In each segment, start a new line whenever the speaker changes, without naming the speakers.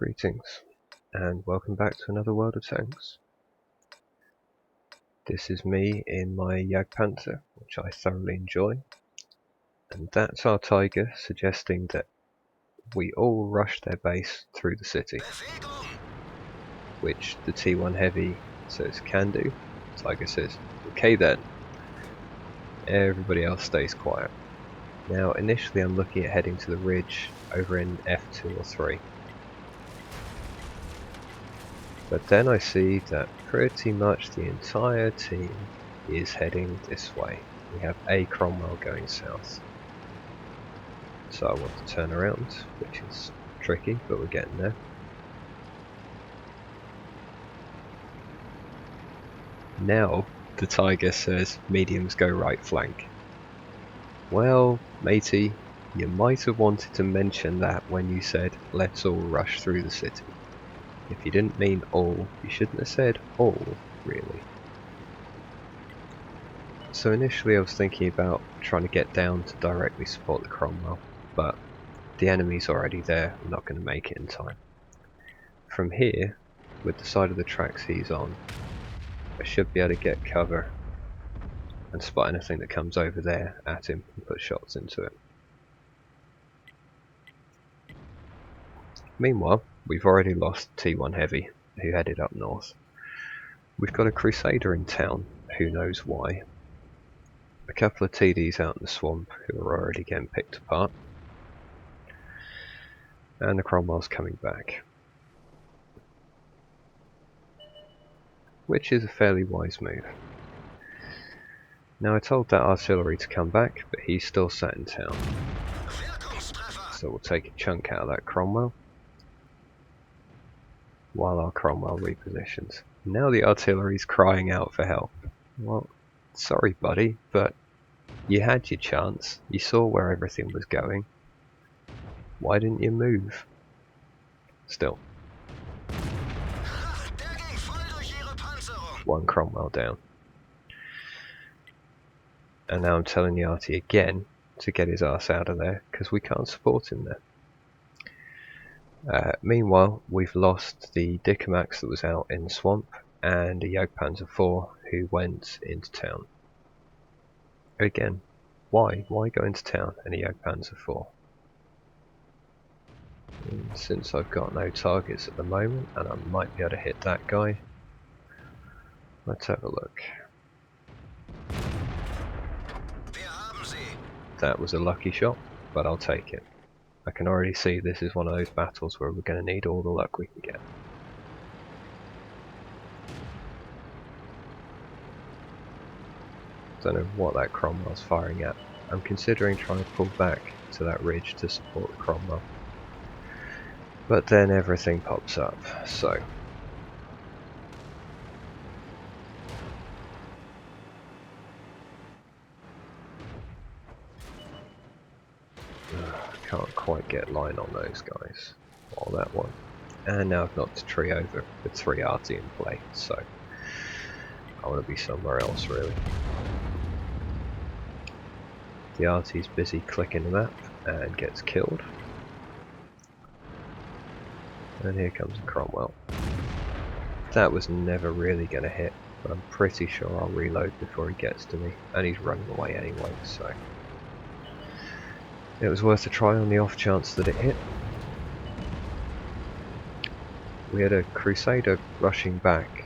Greetings, and welcome back to another World of Tanks. This is me in my Jagdpanther, which I thoroughly enjoy, and that's our Tiger suggesting that we all rush their base through the city, which the T1 Heavy says can do. Tiger says, okay then. Everybody else stays quiet. Now initially I'm looking at heading to the ridge over in F2 or 3. But then I see that pretty much the entire team is heading this way. We have a Cromwell going south. So I want to turn around, which is tricky, but we're getting there. Now the Tiger says mediums go right flank. Well, matey, you might have wanted to mention that when you said let's all rush through the city. If you didn't mean all, you shouldn't have said all, really. So initially I was thinking about trying to get down to directly support the Cromwell, but the enemy's already there, I'm not going to make it in time. From here, with the side of the tracks he's on, I should be able to get cover and spot anything that comes over there at him and put shots into it. Meanwhile, we've already lost T1 Heavy, who headed up north. We've got a Crusader in town, who knows why. A couple of TDs out in the swamp who are already getting picked apart. And the Cromwell's coming back. Which is a fairly wise move. Now I told that artillery to come back, but he's still sat in town. So we'll take a chunk out of that Cromwell, while our Cromwell repositions. Now the artillery's crying out for help. Well, sorry buddy, but you had your chance, you saw where everything was going. Why didn't you move? Still. One Cromwell down. And now I'm telling the arty again to get his ass out of there, because we can't support him there. Meanwhile, we've lost the Dickomax that was out in the swamp, and a Jagdpanther 4 who went into town. Again, why? Why go into town in a Jagdpanther 4? And since I've got no targets at the moment, and I might be able to hit that guy, let's have a look. That was a lucky shot, but I'll take it. I can already see this is one of those battles where we're going to need all the luck we can get. Don't know what that Cromwell's firing at. I'm considering trying to pull back to that ridge to support the Cromwell. But then everything pops up, so... can't quite get line on those guys. Or that one. And now I've knocked a tree over with 3 arty in play, so... I want to be somewhere else really. The arty's busy clicking the map and gets killed. And here comes a Cromwell. That was never really going to hit, but I'm pretty sure I'll reload before he gets to me. And he's running away anyway, so... it was worth a try on the off chance that it hit. We had a Crusader rushing back.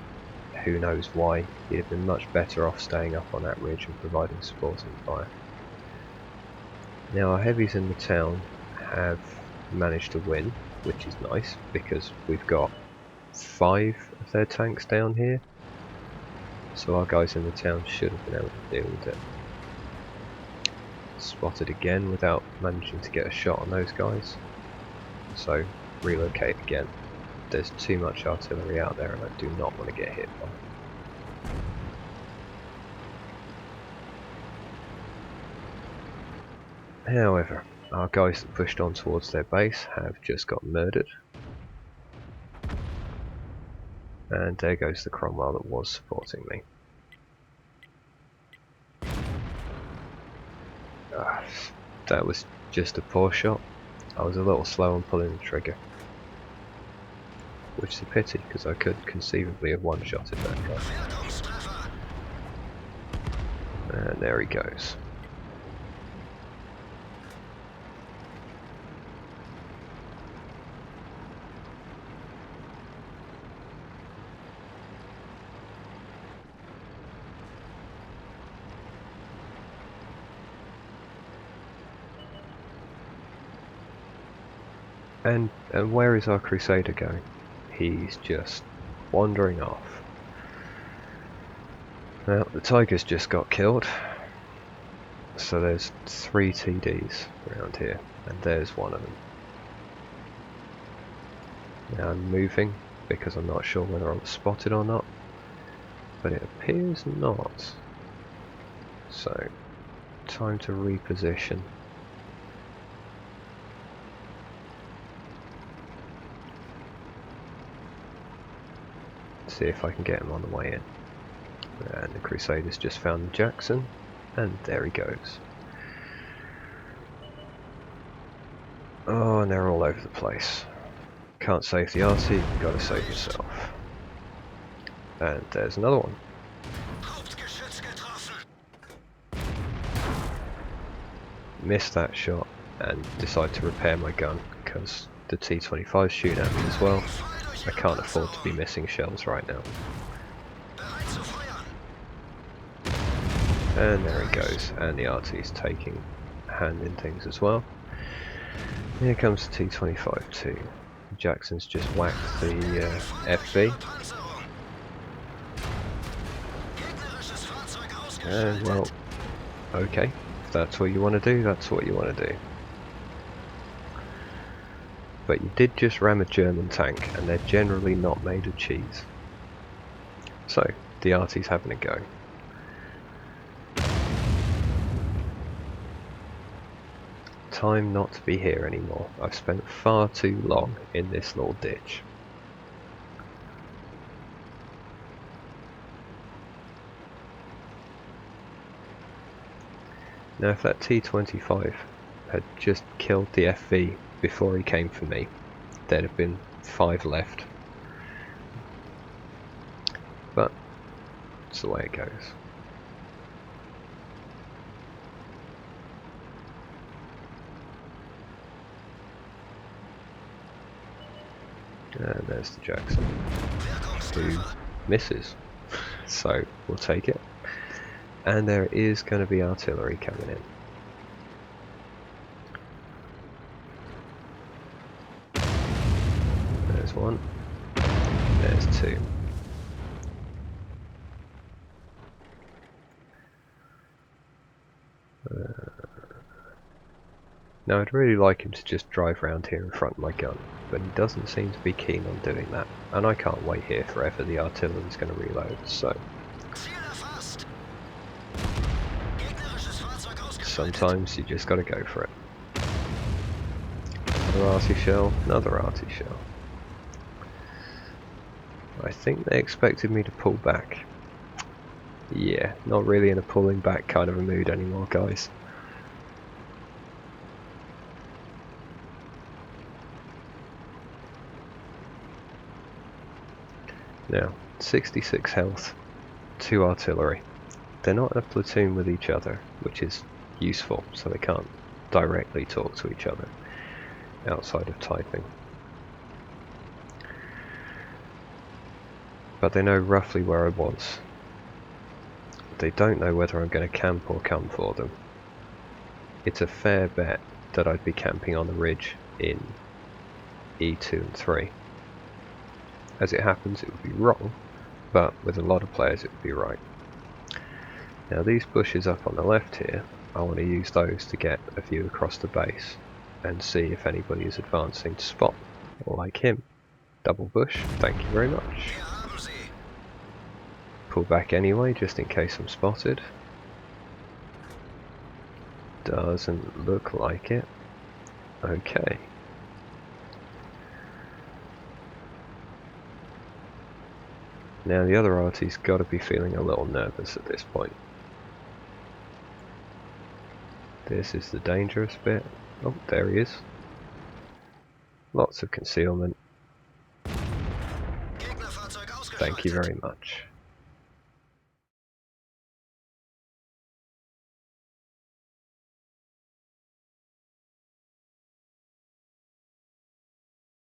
Who knows why? He'd have been much better off staying up on that ridge and providing supporting fire. Now our heavies in the town have managed to win, which is nice, because we've got 5 of their tanks down here. So our guys in the town should have been able to deal with it. Spotted again without managing to get a shot on those guys. So relocate again. There's too much artillery out there and I do not want to get hit by it. However, our guys that pushed on towards their base have just got murdered. And there goes the Cromwell that was supporting me. That was just a poor shot. I was a little slow on pulling the trigger. which is a pity because I could conceivably have one-shotted that guy. And there he goes. And where is our Crusader going? He's just wandering off. Well, the Tiger's just got killed. So there's 3 TDs around here, and there's one of them. Now I'm moving because I'm not sure whether I'm spotted or not, but it appears not. So, time to reposition. See if I can get him on the way in. And the Crusaders just found Jackson, and there he goes. Oh, and they're all over the place. Can't save the RT, gotta save yourself. And there's another one. Missed that shot and decide to repair my gun because the T-25's shooting at me as well. I can't afford to be missing shells right now. And there he goes, and the RT's taking a hand in things as well. Here comes the T-25 too. Jackson's just whacked the FV. And well, okay, if that's what you want to do, that's what you want to do. But you did just ram a German tank, and they're generally not made of cheese. So, the RT's having a go. Time not to be here anymore. I've spent far too long in this little ditch. Now if that T-25 had just killed the FV before he came for me, there'd have been 5 left. But it's the way it goes. And there's the Jackson, who misses, so we'll take it. And there is going to be artillery coming in. There's one, there's 2. Now I'd really like him to just drive round here in front of my gun, but he doesn't seem to be keen on doing that, and I can't wait here forever. The artillery's going to reload, so sometimes you just got to go for it. Another arty shell, another arty shell. I think they expected me to pull back. Yeah, not really in a pulling back kind of a mood anymore, guys. Now, 66 health, 2 artillery. They're not in a platoon with each other, which is useful, so they can't directly talk to each other outside of typing. But they know roughly where I was. They don't know whether I'm going to camp or come for them. It's a fair bet that I'd be camping on the ridge in E2 and 3. As it happens, it would be wrong, but with a lot of players it would be right. Now these bushes up on the left here, I want to use those to get a view across the base and see if anybody is advancing to spot, like him. Double bush, thank you very much. Pull back anyway, just in case I'm spotted. Doesn't look like it. Okay. Now the other arty's got to be feeling a little nervous at this point. This is the dangerous bit. Oh, there he is. Lots of concealment. Thank you very much.